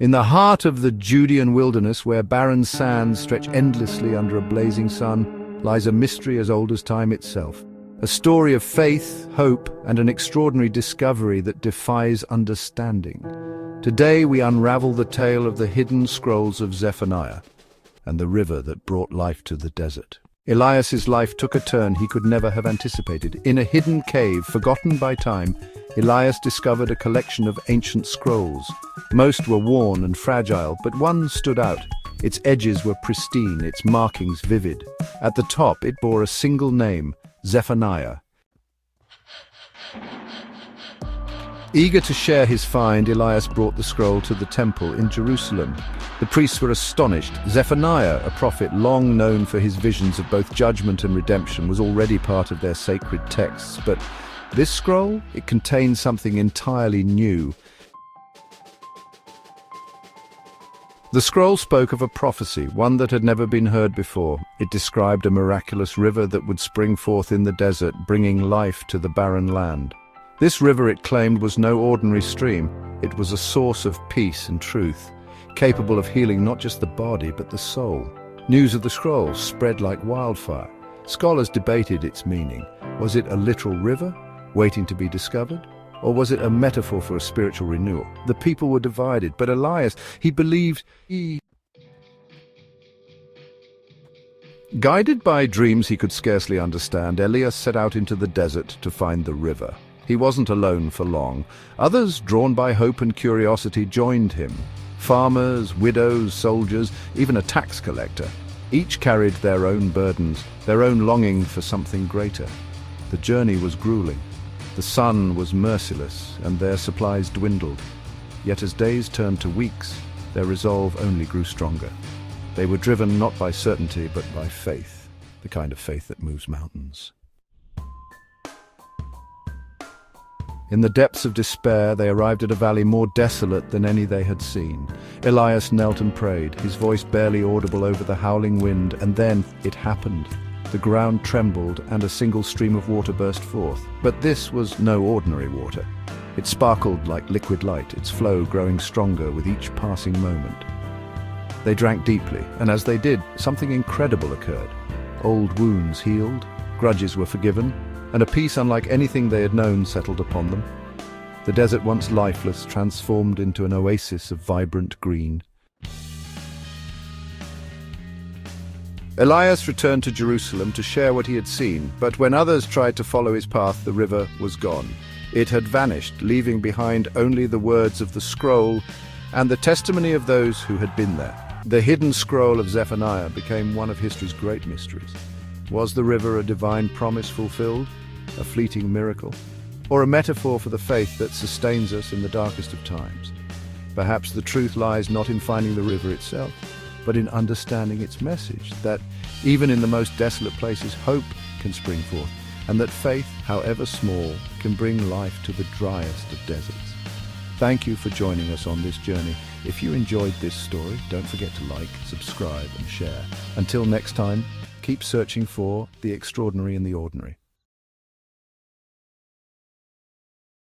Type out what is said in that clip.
In the heart of the Judean wilderness, where barren sands stretch endlessly under a blazing sun, lies a mystery as old as time itself. A story of faith, hope, and an extraordinary discovery that defies understanding. Today we unravel the tale of the hidden scrolls of Zephaniah and the river that brought life to the desert. Elias's life took a turn he could never have anticipated. In a hidden cave, forgotten by time, Elias discovered a collection of ancient scrolls. Most were worn and fragile, but one stood out. Its edges were pristine, its markings vivid. At the top, it bore a single name, Zephaniah. Eager to share his find, Elias brought the scroll to the temple in Jerusalem. The priests were astonished. Zephaniah, a prophet long known for his visions of both judgment and redemption, was already part of their sacred texts. But this scroll, it contained something entirely new. The scroll spoke of a prophecy, one that had never been heard before. It described a miraculous river that would spring forth in the desert, bringing life to the barren land. This river, it claimed, was no ordinary stream. It was a source of peace and truth, capable of healing not just the body, but the soul. News of the scroll spread like wildfire. Scholars debated its meaning. Was it a literal river, waiting to be discovered? Or was it a metaphor for a spiritual renewal? The people were divided, but Elias, he believed Guided by dreams he could scarcely understand, Elias set out into the desert to find the river. He wasn't alone for long. Others, drawn by hope and curiosity, joined him. Farmers, widows, soldiers, even a tax collector. Each carried their own burdens, their own longing for something greater. The journey was grueling. The sun was merciless, and their supplies dwindled. Yet as days turned to weeks, their resolve only grew stronger. They were driven not by certainty, but by faith, the kind of faith that moves mountains. In the depths of despair, they arrived at a valley more desolate than any they had seen. Elias knelt and prayed, his voice barely audible over the howling wind, and then it happened. The ground trembled, and a single stream of water burst forth. But this was no ordinary water. It sparkled like liquid light, its flow growing stronger with each passing moment. They drank deeply, and as they did, something incredible occurred. Old wounds healed, grudges were forgiven, and a peace unlike anything they had known settled upon them. The desert, once lifeless, transformed into an oasis of vibrant green. Elias returned to Jerusalem to share what he had seen, but when others tried to follow his path, the river was gone. It had vanished, leaving behind only the words of the scroll and the testimony of those who had been there. The hidden scroll of Zephaniah became one of history's great mysteries. Was the river a divine promise fulfilled, a fleeting miracle, or a metaphor for the faith that sustains us in the darkest of times? Perhaps the truth lies not in finding the river itself, but in understanding its message, that even in the most desolate places, hope can spring forth, and that faith, however small, can bring life to the driest of deserts. Thank you for joining us on this journey. If you enjoyed this story, don't forget to like, subscribe, and share. Until next time, keep searching for the extraordinary in the ordinary.